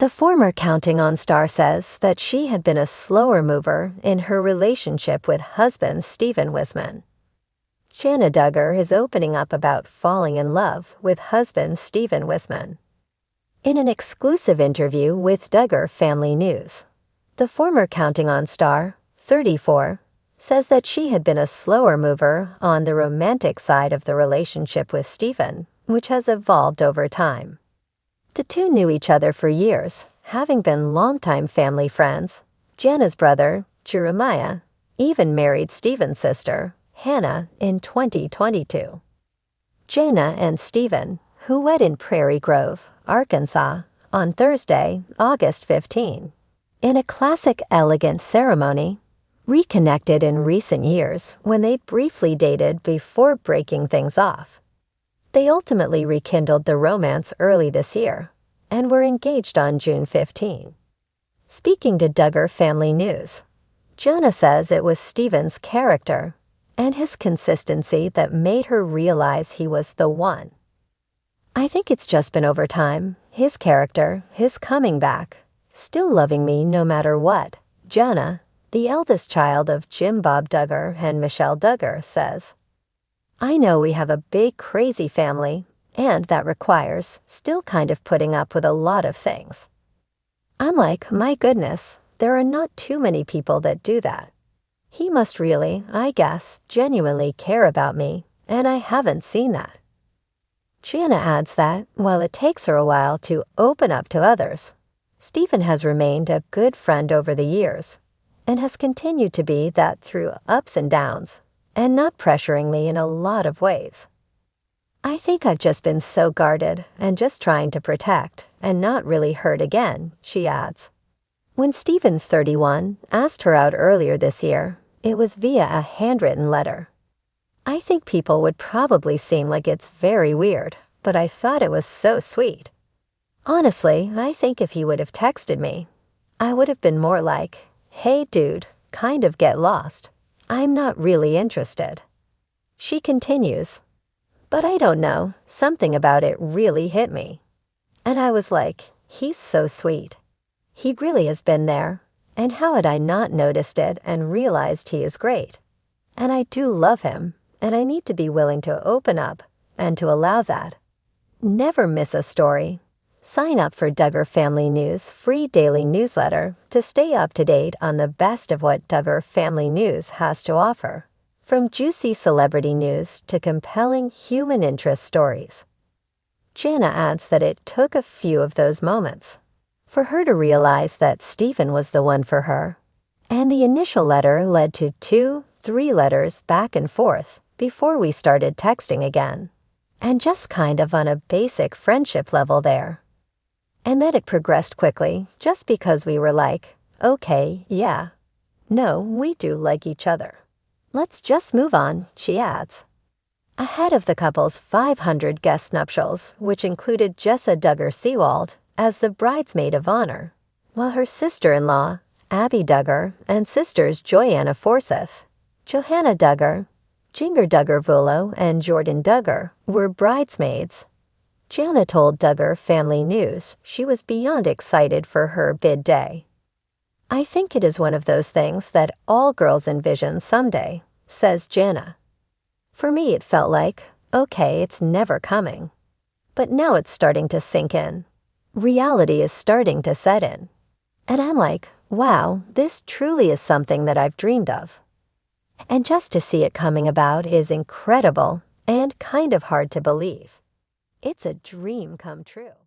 The former Counting On star says that she had been a slower mover in her relationship with husband Stephen Wissmann. Jana Duggar is opening up about falling in love with husband Stephen Wissmann. In an exclusive interview with Duggar Family News, the former Counting On star, 34, says that she had been a slower mover on the romantic side of the relationship with Stephen, which has evolved over time. The two knew each other for years, having been longtime family friends. Jana's brother, Jeremiah, even married Stephen's sister, Hannah, in 2022. Jana and Stephen, who wed in Prairie Grove, Arkansas, on Thursday, August 15, in a classic elegant ceremony, reconnected in recent years when they briefly dated before breaking things off. They ultimately rekindled the romance early this year and were engaged on June 15. Speaking to Duggar Family News, Jana says it was Stephen's character and his consistency that made her realize he was the one. "I think it's just been over time, his character, his coming back, still loving me no matter what," Jana, the eldest child of Jim Bob Duggar and Michelle Duggar, says. "I know we have a big, crazy family, and that requires still kind of putting up with a lot of things. I'm like, my goodness, there are not too many people that do that. He must really, I guess, genuinely care about me, and I haven't seen that." Jana adds that, while it takes her a while to open up to others, Stephen has remained a good friend over the years, and has continued to be that through ups and downs, and not pressuring me in a lot of ways. "I think I've just been so guarded and just trying to protect and not really hurt again," she adds. When Stephen, 31, asked her out earlier this year, it was via a handwritten letter. "I think people would probably seem like it's very weird, but I thought it was so sweet. Honestly, I think if he would have texted me, I would have been more like, 'Hey dude, kind of get lost. I'm not really interested.'" She continues, "But I don't know, something about it really hit me. And I was like, he's so sweet. He really has been there, and how had I not noticed it and realized he is great? And I do love him, and I need to be willing to open up and to allow that." Never miss a story. Sign up for Duggar Family News' free daily newsletter to stay up to date on the best of what Duggar Family News has to offer, from juicy celebrity news to compelling human interest stories. Jana adds that it took a few of those moments for her to realize that Stephen was the one for her, and the initial letter led to 2-3 letters back and forth before we started texting again, and just kind of on a basic friendship level there. And then it progressed quickly just because we were like, okay, yeah, no, we do like each other. Let's just move on, she adds. Ahead of the couple's 500 guest nuptials, which included Jessa Duggar Seawald as the bridesmaid of honor, while her sister-in-law, Abby Duggar, and sisters Joyanna Forsyth, Johanna Duggar, Jinger Duggar Vulo, and Jordan Duggar were bridesmaids. Jana told Duggar Family News she was beyond excited for her bid day. "I think it is one of those things that all girls envision someday," says Jana. "For me it felt like, okay, it's never coming. But now it's starting to sink in. Reality is starting to set in. And I'm like, wow, this truly is something that I've dreamed of. And just to see it coming about is incredible and kind of hard to believe. It's a dream come true."